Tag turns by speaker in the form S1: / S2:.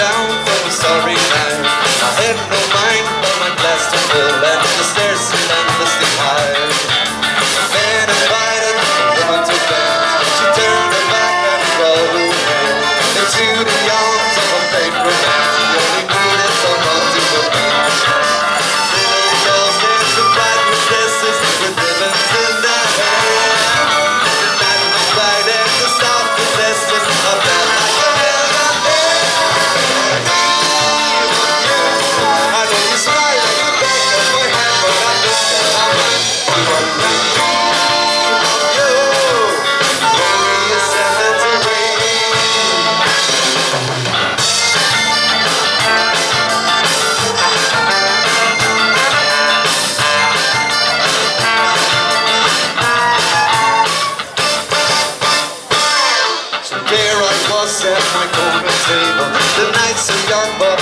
S1: down from a sorry night. I had no mind but my glass to fill, and the stairs seemed endlessly high. A man invited a woman to dance. She turned her back and crawled away into the arms of a fake romance. She only needed someone to romance. Little girls dancing bright with dresses with ribbons in their hair. The night was bright and the south possesses a bell like a bell got there. I know you smile like the back of my hand, but I know that I might be one thing. You, only a cemetery. So there I was at my corner table, the nights so young but